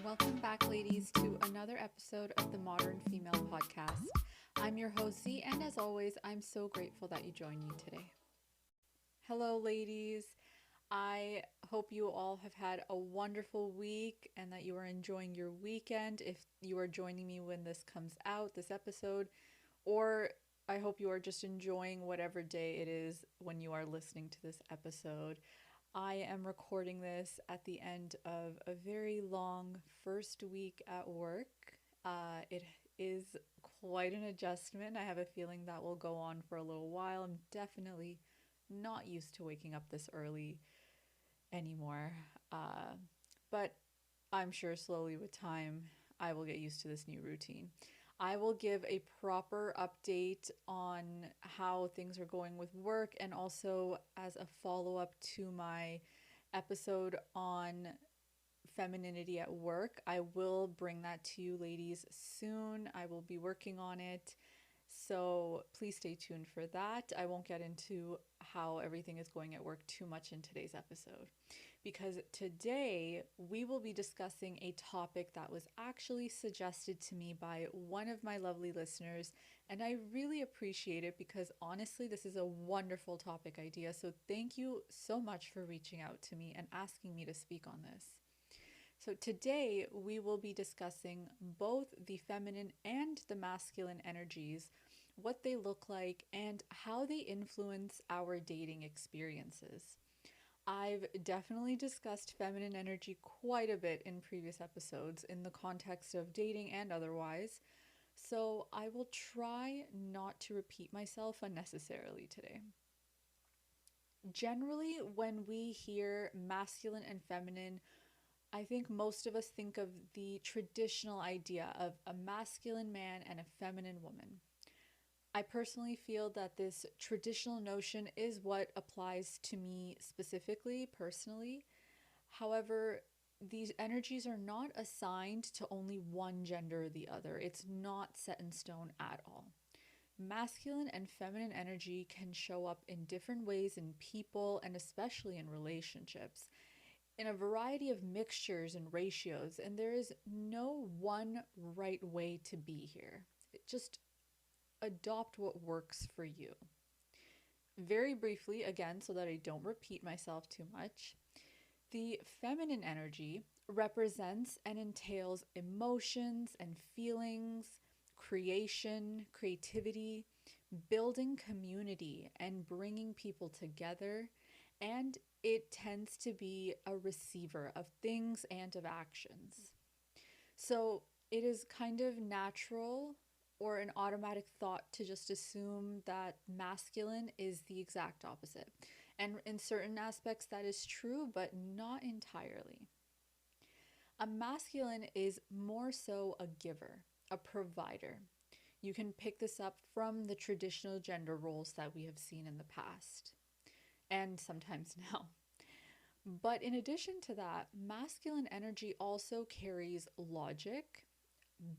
Welcome back, ladies, to another episode of the Modern Female Podcast. I'm your host, Z, and as always, I'm so grateful that you joined me today. Hello, ladies. I hope you all have had a wonderful week and that you are enjoying your weekend. If you are joining me when this comes out, this episode, or I hope you are just enjoying whatever day it is when you are listening to this episode. I am recording this at the end of a very long first week at work. It is quite an adjustment. I have a feeling that will go on for a little while. I'm definitely not used to waking up this early anymore. But I'm sure slowly with time, I will get used to this new routine. I will give a proper update on how things are going with work and also as a follow up to my episode on femininity at work. I will bring that to you, ladies, soon. I will be working on it. So please stay tuned for that. I won't get into how everything is going at work too much in today's episode because today we will be discussing a topic that was actually suggested to me by one of my lovely listeners, and I really appreciate it because honestly, this is a wonderful topic idea. So thank you so much for reaching out to me and asking me to speak on this. So today we will be discussing both the feminine and the masculine energies, what they look like, and how they influence our dating experiences. I've definitely discussed feminine energy quite a bit in previous episodes in the context of dating and otherwise, so I will try not to repeat myself unnecessarily today. Generally, when we hear masculine and feminine, I think most of us think of the traditional idea of a masculine man and a feminine woman. I personally feel that this traditional notion is what applies to me specifically, personally. However, these energies are not assigned to only one gender or the other. It's not set in stone at all. Masculine and feminine energy can show up in different ways in people and especially in relationships, in a variety of mixtures and ratios, and there is no one right way to be here. Just adopt what works for you. Very briefly, again, so that I don't repeat myself too much, the feminine energy represents and entails emotions and feelings, creation, creativity, building community, and bringing people together, and it tends to be a receiver of things and of actions. So it is kind of natural or an automatic thought to just assume that masculine is the exact opposite. And in certain aspects, that is true, but not entirely. A masculine is more so a giver, a provider. You can pick this up from the traditional gender roles that we have seen in the past, and sometimes now. But in addition to that, masculine energy also carries logic,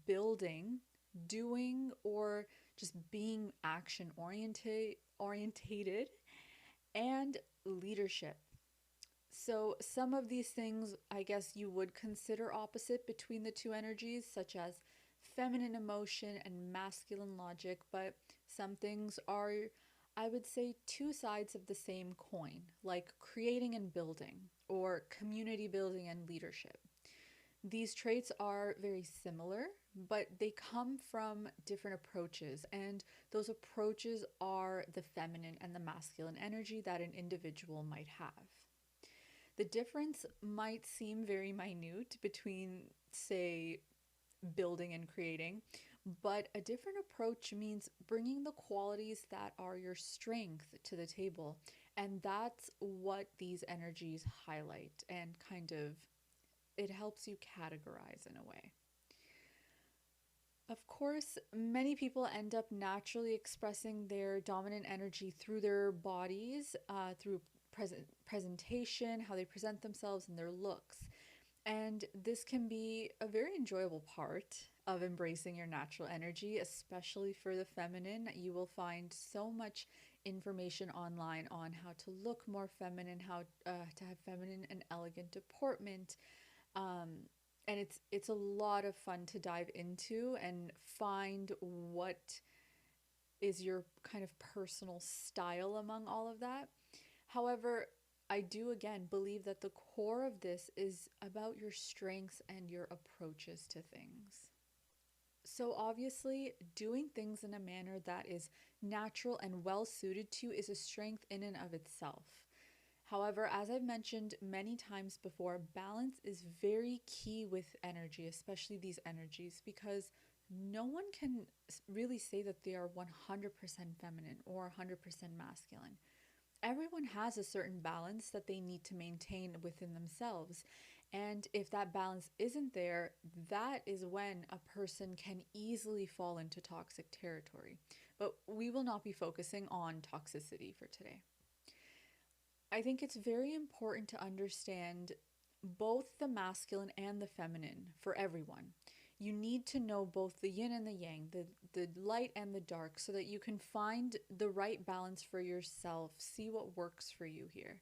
building, doing, or just being action orientated, and leadership. So some of these things I guess you would consider opposite between the two energies, such as feminine emotion and masculine logic, but some things are, I would say, two sides of the same coin, like creating and building, or community building and leadership. These traits are very similar, but they come from different approaches, and those approaches are the feminine and the masculine energy that an individual might have. The difference might seem very minute between, say, building and creating, but a different approach means bringing the qualities that are your strength to the table. And that's what these energies highlight and kind of it helps you categorize in a way. Of course, many people end up naturally expressing their dominant energy through their bodies, through presentation, how they present themselves, and their looks. And this can be a very enjoyable part of embracing your natural energy, especially for the feminine. You will find so much information online on how to look more feminine, how to have feminine and elegant deportment, um, And it's a lot of fun to dive into and find what is your kind of personal style among all of that. However, I do again believe that the core of this is about your strengths and your approaches to things. So, obviously, doing things in a manner that is natural and well suited to you is a strength in and of itself. However, as I've mentioned many times before, balance is very key with energy, especially these energies, because no one can really say that they are 100% feminine or 100% masculine. Everyone has a certain balance that they need to maintain within themselves. And if that balance isn't there, that is when a person can easily fall into toxic territory. But we will not be focusing on toxicity for today. I think it's very important to understand both the masculine and the feminine for everyone. You need to know both the yin and the yang, the light and the dark, so that you can find the right balance for yourself, see what works for you here.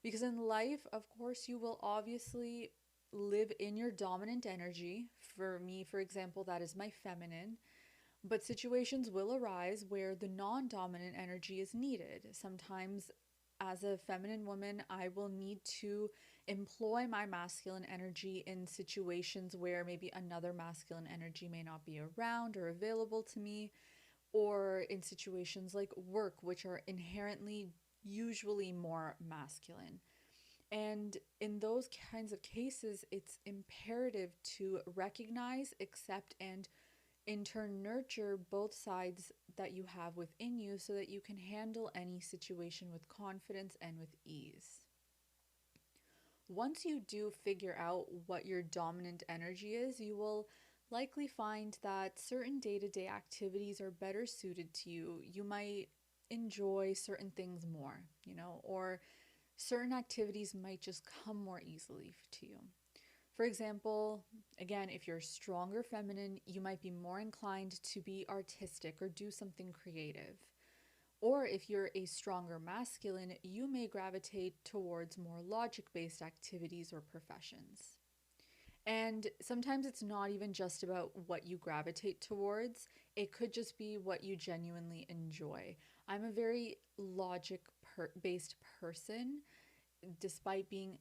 Because in life, of course, you will obviously live in your dominant energy. For me, for example, that is my feminine. But situations will arise where the non dominant energy is needed. Sometimes, as a feminine woman, I will need to employ my masculine energy in situations where maybe another masculine energy may not be around or available to me, or in situations like work, which are inherently usually more masculine. And in those kinds of cases, it's imperative to recognize, accept, and in turn nurture both sides that you have within you so that you can handle any situation with confidence and with ease. Once you do figure out what your dominant energy is, you will likely find that certain day to day activities are better suited to you. You might enjoy certain things more, or certain activities might just come more easily to you. For example, again, if you're stronger feminine, you might be more inclined to be artistic or do something creative. Or if you're a stronger masculine, you may gravitate towards more logic based activities or professions. And sometimes it's not even just about what you gravitate towards, it could just be what you genuinely enjoy. I'm a very logic based person despite being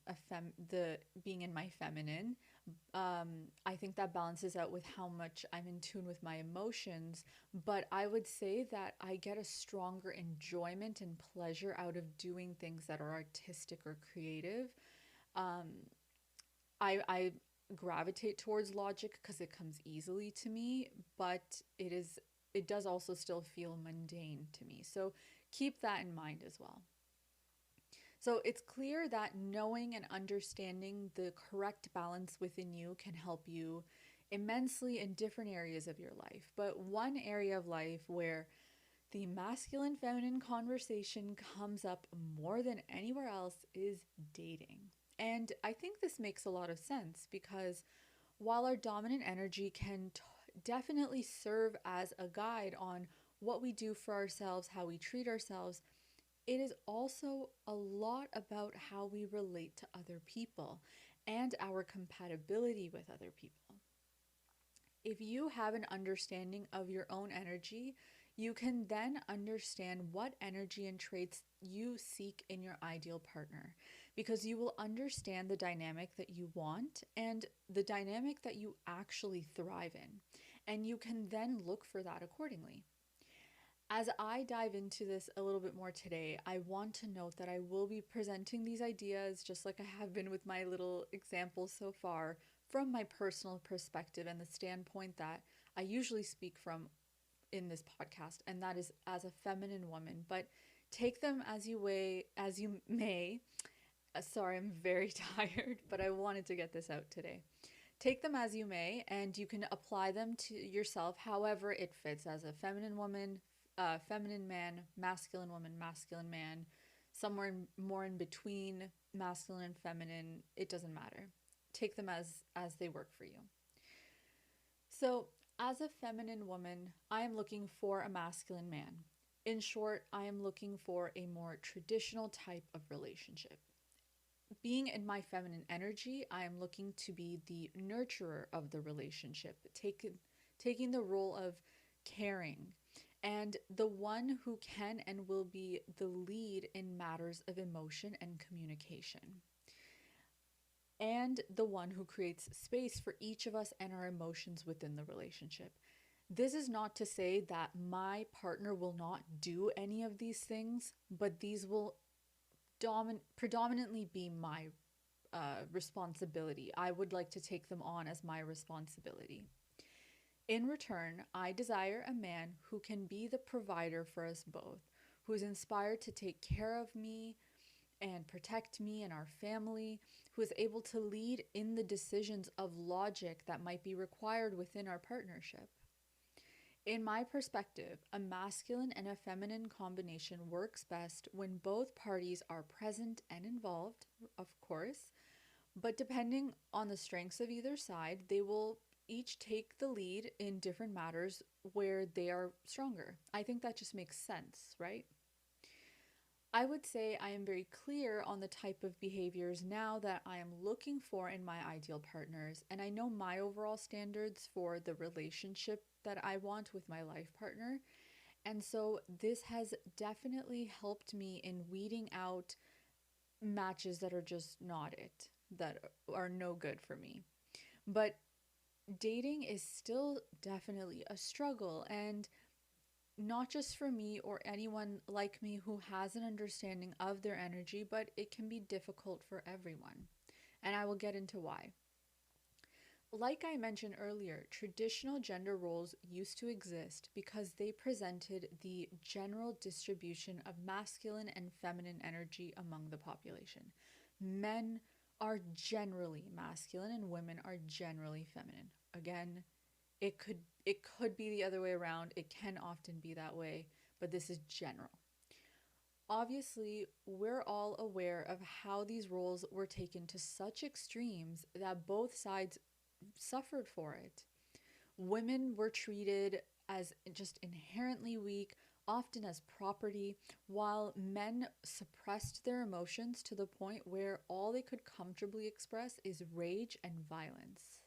being in my feminine. I think that balances out with how much I'm in tune with my emotions. But I would say that I get a stronger enjoyment and pleasure out of doing things that are artistic or creative. Um, I gravitate towards logic because it comes easily to me, but it does also still feel mundane to me. So keep that in mind as well. So it's clear that knowing and understanding the correct balance within you can help you immensely in different areas of your life. But one area of life where the masculine feminine conversation comes up more than anywhere else is dating. And I think this makes a lot of sense because while our dominant energy can definitely serve as a guide on what we do for ourselves, how we treat ourselves, it is also a lot about how we relate to other people and our compatibility with other people. If you have an understanding of your own energy, you can then understand what energy and traits you seek in your ideal partner because you will understand the dynamic that you want and the dynamic that you actually thrive in. And you can then look for that accordingly. As I dive into this a little bit more today, I want to note that I will be presenting these ideas just like I have been with my little examples so far from my personal perspective and the standpoint that I usually speak from in this podcast, and that is as a feminine woman. But take them as you may. Sorry, I'm very tired, but I wanted to get this out today. Take them as you may, and you can apply them to yourself however it fits as a feminine woman, feminine man, masculine woman, masculine man, somewhere more in between masculine and feminine. It doesn't matter. Take them as they work for you. So, as a feminine woman, I am looking for a masculine man. In short, I am looking for a more traditional type of relationship. being in my feminine energy, I am looking to be the nurturer of the relationship, taking the role of caring, and the one who can and will be the lead in matters of emotion and communication, and the one who creates space for each of us and our emotions within the relationship. This is not to say that my partner will not do any of these things, but these will predominantly be my responsibility. I would like to take them on as my responsibility. In return, I desire a man who can be the provider for us both, who is inspired to take care of me and protect me and our family, who is able to lead in the decisions of logic that might be required within our partnership. In my perspective, a masculine and a feminine combination works best when both parties are present and involved, of course, but depending on the strengths of either side, they will each take the lead in different matters where they are stronger. I think that just makes sense, right? I would say I am very clear on the type of behaviors now that I am looking for in my ideal partners, and I know my overall standards for the relationship that I want with my life partner. And so this has definitely helped me in weeding out matches that are just not it, that are no good for me. But dating is still definitely a struggle, and not just for me or anyone like me who has an understanding of their energy, but it can be difficult for everyone. And I will get into why. Like I mentioned earlier, traditional gender roles used to exist because they presented the general distribution of masculine and feminine energy among the population. Men are generally masculine and women are generally feminine. Again, it could be the other way around. It can often be that way, but this is general. Obviously, we're all aware of how these roles were taken to such extremes that both sides suffered for it. Women were treated as just inherently weak, often as property, while men suppressed their emotions to the point where all they could comfortably express is rage and violence.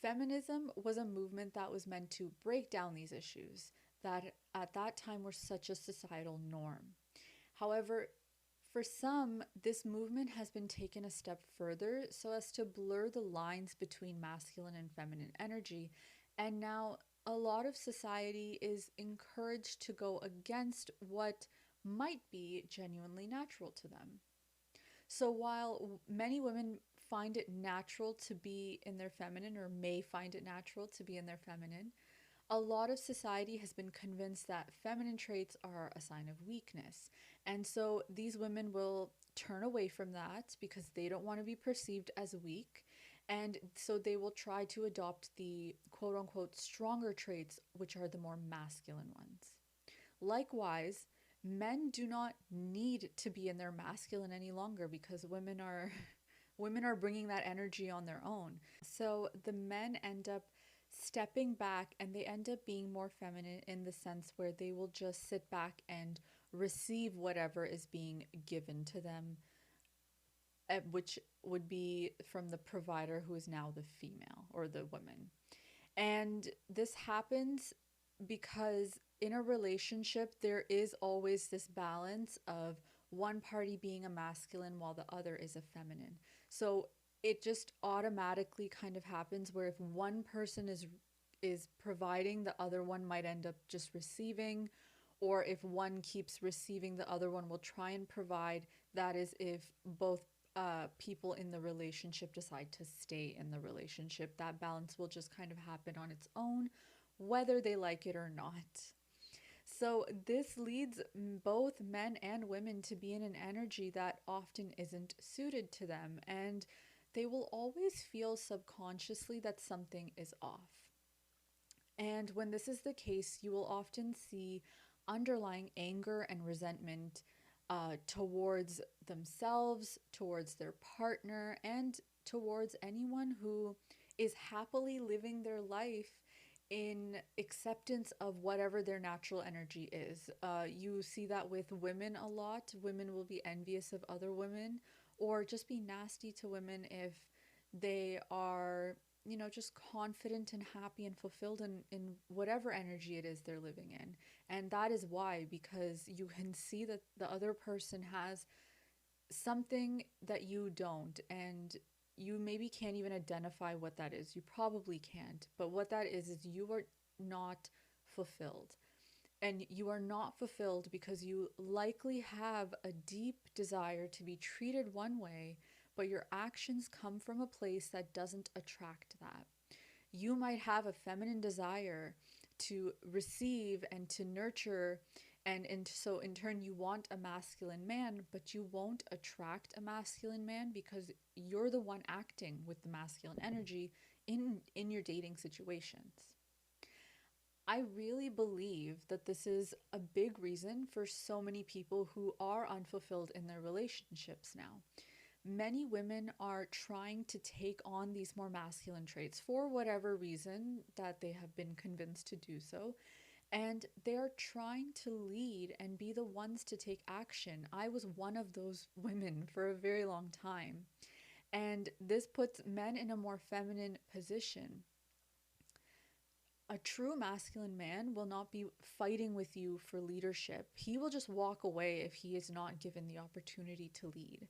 Feminism was a movement that was meant to break down these issues that at that time were such a societal norm. However, for some, this movement has been taken a step further so as to blur the lines between masculine and feminine energy, and now a lot of society is encouraged to go against what might be genuinely natural to them. So while many women find it natural to be in their feminine, or may find it natural to be in their feminine, a lot of society has been convinced that feminine traits are a sign of weakness. And so these women will turn away from that because they don't want to be perceived as weak. And so they will try to adopt the quote unquote stronger traits, which are the more masculine ones. Likewise, men do not need to be in their masculine any longer because women are bringing that energy on their own. So the men end up stepping back and they end up being more feminine in the sense where they will just sit back and receive whatever is being given to them, which would be from the provider who is now the female or the woman. And this happens because in a relationship, there is always this balance of one party being a masculine while the other is a feminine. So it just automatically kind of happens where if one person is providing, the other one might end up just receiving, or if one keeps receiving, the other one will try and provide. That is if both people in the relationship decide to stay in the relationship. That balance will just kind of happen on its own, whether they like it or not. So this leads both men and women to be in an energy that often isn't suited to them, and they will always feel subconsciously that something is off. And when this is the case, you will often see underlying anger and resentment towards themselves, towards their partner, and towards anyone who is happily living their life in acceptance of whatever their natural energy is. You see that with women a lot. Women will be envious of other women or just be nasty to women if they are, just confident and happy and fulfilled in whatever energy it is they're living in. And that is why, because you can see that the other person has something that you don't, and you maybe can't even identify what that is. You probably can't, but what that is you are not fulfilled. And you are not fulfilled because you likely have a deep desire to be treated one way, but your actions come from a place that doesn't attract that. You might have a feminine desire to receive and to nurture, and so in turn you want a masculine man, but you won't attract a masculine man because you're the one acting with the masculine energy in your dating situations. I really believe that this is a big reason for so many people who are unfulfilled in their relationships now. Many women are trying to take on these more masculine traits for whatever reason that they have been convinced to do so. And they are trying to lead and be the ones to take action. I was one of those women for a very long time. And this puts men in a more feminine position. A true masculine man will not be fighting with you for leadership. He will just walk away if he is not given the opportunity to lead.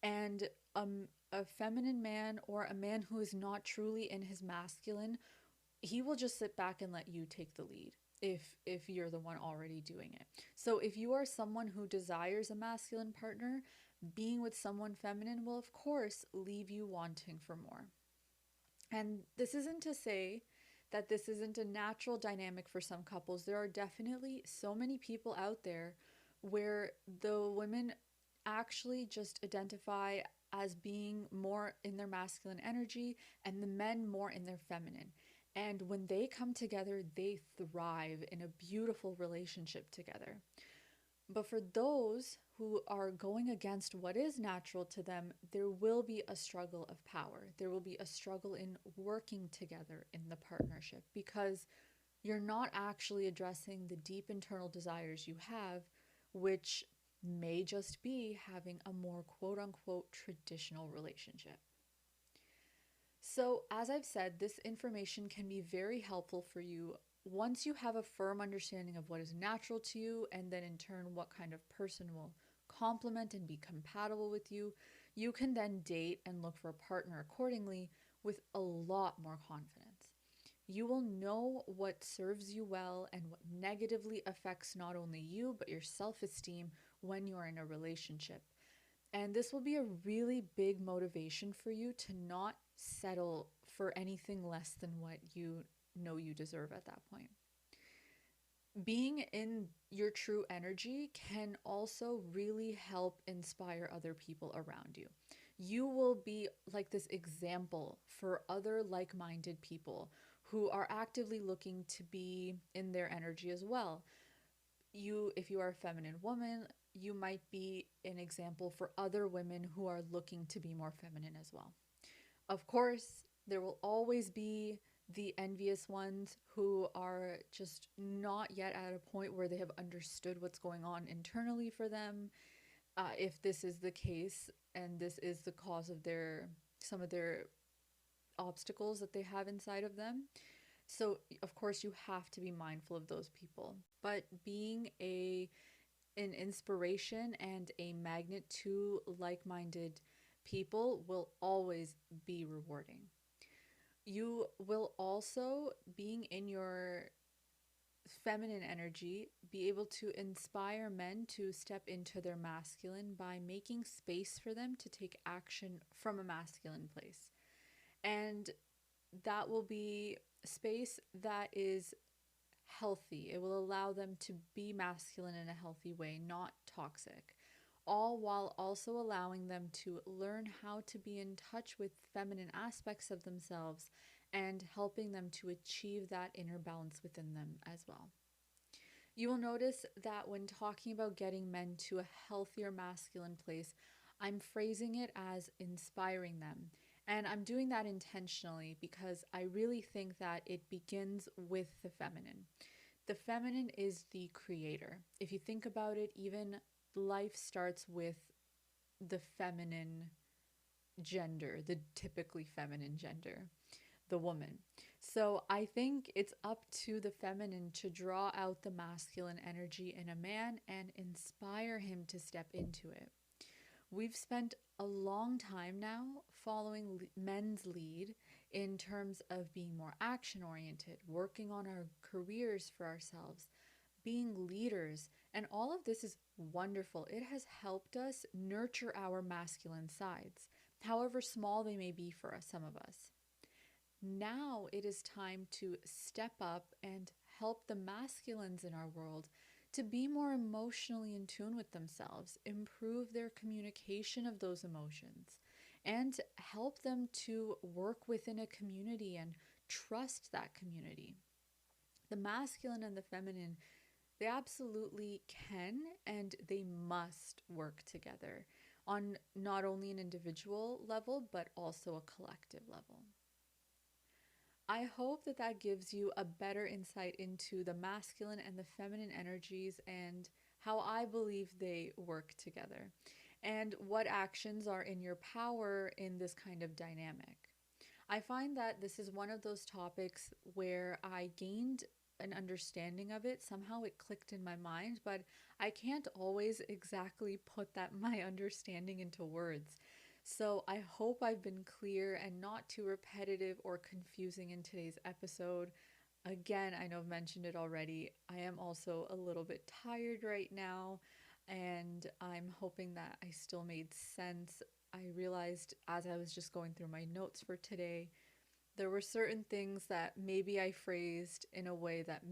And a feminine man, or a man who is not truly in his masculine, he will just sit back and let you take the lead if you're the one already doing it. So if you are someone who desires a masculine partner, being with someone feminine will of course leave you wanting for more. And this isn't to say that this isn't a natural dynamic for some couples. There are definitely so many people out there where the women actually just identify as being more in their masculine energy and the men more in their feminine. And when they come together, they thrive in a beautiful relationship together. But for those who are going against what is natural to them, there will be a struggle of power. There will be a struggle in working together in the partnership because you're not actually addressing the deep internal desires you have, which may just be having a more quote unquote traditional relationship. So, as I've said, this information can be very helpful for you once you have a firm understanding of what is natural to you, and then in turn, what kind of person will complement and be compatible with you. You can then date and look for a partner accordingly with a lot more confidence. You will know what serves you well and what negatively affects not only you, but your self esteem when you're in a relationship. And this will be a really big motivation for you to not settle for anything less than what you know you deserve at that point. Being in your true energy can also really help inspire other people around you. You will be like this example for other like minded people who are actively looking to be in their energy as well. If you are a feminine woman, you might be an example for other women who are looking to be more feminine as well. Of course, there will always be the envious ones who are just not yet at a point where they have understood what's going on internally for them. If this is the case and this is the cause of some of their obstacles that they have inside of them. So, of course, you have to be mindful of those people. But being an inspiration and a magnet to like-minded people will always be rewarding. You will also, being in your feminine energy, be able to inspire men to step into their masculine by making space for them to take action from a masculine place. And that will be space that is healthy. It will allow them to be masculine in a healthy way, not toxic, all while also allowing them to learn how to be in touch with feminine aspects of themselves and helping them to achieve that inner balance within them as well. You will notice that when talking about getting men to a healthier masculine place, I'm phrasing it as inspiring them. And I'm doing that intentionally because I really think that it begins with the feminine. The feminine is the creator. If you think about it, even life starts with the feminine gender, the typically feminine gender, the woman. So I think it's up to the feminine to draw out the masculine energy in a man and inspire him to step into it. We've spent a long time now following men's lead in terms of being more action oriented, working on our careers for ourselves, being leaders, and all of this is wonderful. It has helped us nurture our masculine sides, however small they may be for us, some of us. Now it is time to step up and help the masculines in our world to be more emotionally in tune with themselves, improve their communication of those emotions, and help them to work within a community and trust that community. The masculine and the feminine, they absolutely can and they must work together on not only an individual level, but also a collective level. I hope that that gives you a better insight into the masculine and the feminine energies and how I believe they work together and what actions are in your power in this kind of dynamic. I find that this is one of those topics where I gained an understanding of it. Somehow it clicked in my mind, but I can't always exactly put that my understanding into words. So I hope I've been clear and not too repetitive or confusing in today's episode. Again, I know I've mentioned it already. I am also a little bit tired right now, and I'm hoping that I still made sense. I realized as I was just going through my notes for today, there were certain things that maybe I phrased in a way that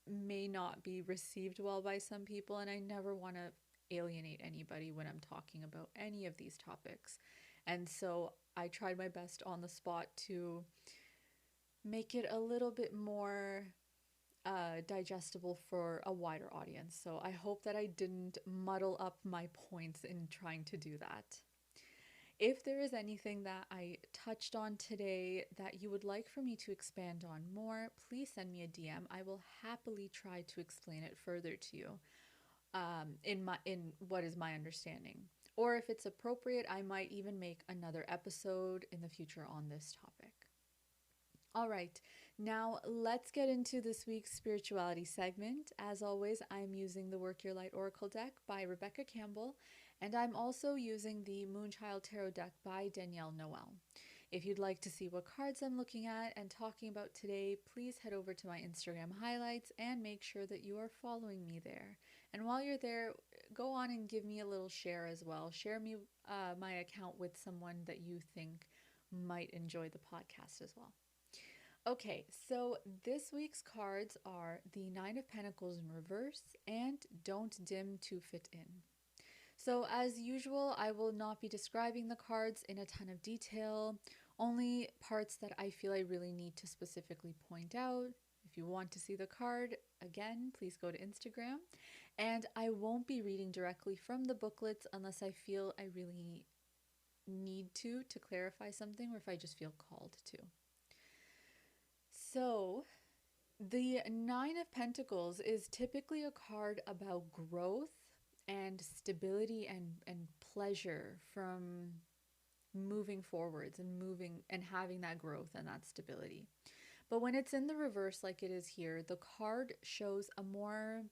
may not be received well by some people, and I never want to alienate anybody when I'm talking about any of these topics. And so I tried my best on the spot to make it a little bit more digestible for a wider audience. So I hope that I didn't muddle up my points in trying to do that. If there is anything that I touched on today that you would like for me to expand on more, please send me a DM. I will happily try to explain it further to you in what is my understanding. Or if it's appropriate, I might even make another episode in the future on this topic. All right, now let's get into this week's spirituality segment. As always, I'm using the Work Your Light Oracle deck by Rebecca Campbell, and I'm also using the Moonchild Tarot deck by Danielle Noel. If you'd like to see what cards I'm looking at and talking about today, please head over to my Instagram highlights and make sure that you are following me there. And while you're there, go on and give me a little share as well. Share me my account with someone that you think might enjoy the podcast as well. Okay, so this week's cards are the Nine of Pentacles in reverse and Don't Dim to Fit In. So as usual, I will not be describing the cards in a ton of detail, only parts that I feel I really need to specifically point out. If you want to see the card, again, please go to Instagram. And I won't be reading directly from the booklets unless I feel I really need to clarify something or if I just feel called to. So, the Nine of Pentacles is typically a card about growth and stability and pleasure from moving forwards and moving and having that growth and that stability. But when it's in the reverse like it is here, the card shows a more,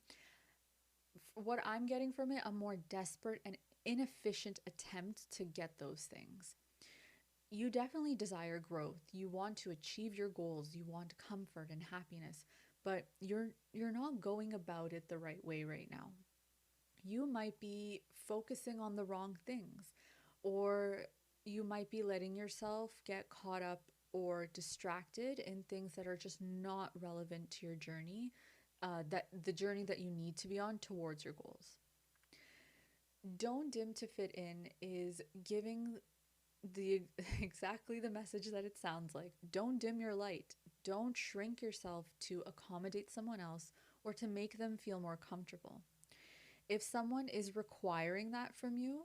what I'm getting from it, a more desperate and inefficient attempt to get those things. You definitely desire growth. You want to achieve your goals. You want comfort and happiness, but you're not going about it the right way right now. You might be focusing on the wrong things, or you might be letting yourself get caught up or distracted in things that are just not relevant to your journey, that the journey that you need to be on towards your goals. Don't dim to fit in is giving the exactly the message that it sounds like. Don't dim your light. Don't shrink yourself to accommodate someone else or to make them feel more comfortable. If someone is requiring that from you,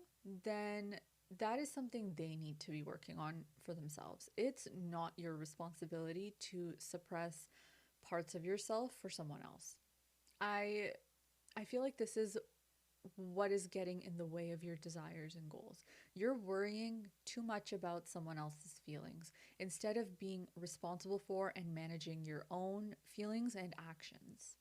then that is something they need to be working on for themselves. It's not your responsibility to suppress parts of yourself for someone else. I feel like this is what is getting in the way of your desires and goals. You're worrying too much about someone else's feelings instead of being responsible for and managing your own feelings and actions.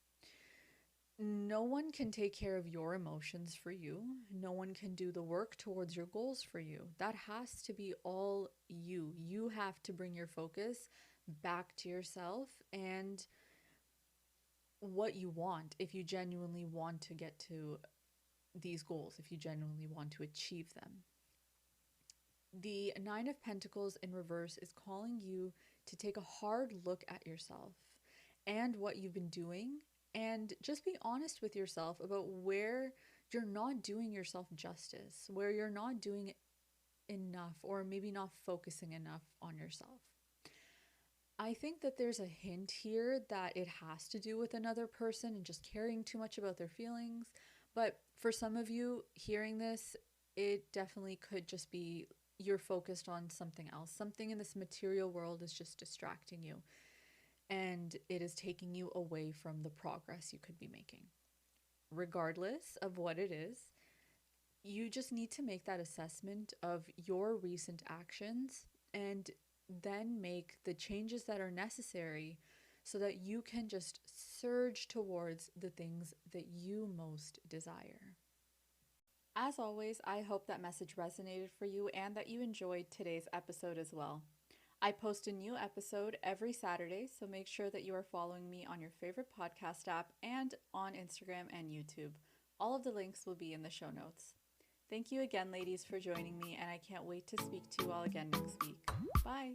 No one can take care of your emotions for you. No one can do the work towards your goals for you. That has to be all you. You have to bring your focus back to yourself and what you want if you genuinely want to get to these goals, if you genuinely want to achieve them. The Nine of Pentacles in reverse is calling you to take a hard look at yourself and what you've been doing, and just be honest with yourself about where you're not doing yourself justice, where you're not doing enough, or maybe not focusing enough on yourself. I think that there's a hint here that it has to do with another person and just caring too much about their feelings. But for some of you hearing this, it definitely could just be you're focused on something else. Something in this material world is just distracting you, and it is taking you away from the progress you could be making. Regardless of what it is, you just need to make that assessment of your recent actions and then make the changes that are necessary so that you can just surge towards the things that you most desire. As always, I hope that message resonated for you and that you enjoyed today's episode as well. I post a new episode every Saturday, so make sure that you are following me on your favorite podcast app and on Instagram and YouTube. All of the links will be in the show notes. Thank you again, ladies, for joining me, and I can't wait to speak to you all again next week. Bye!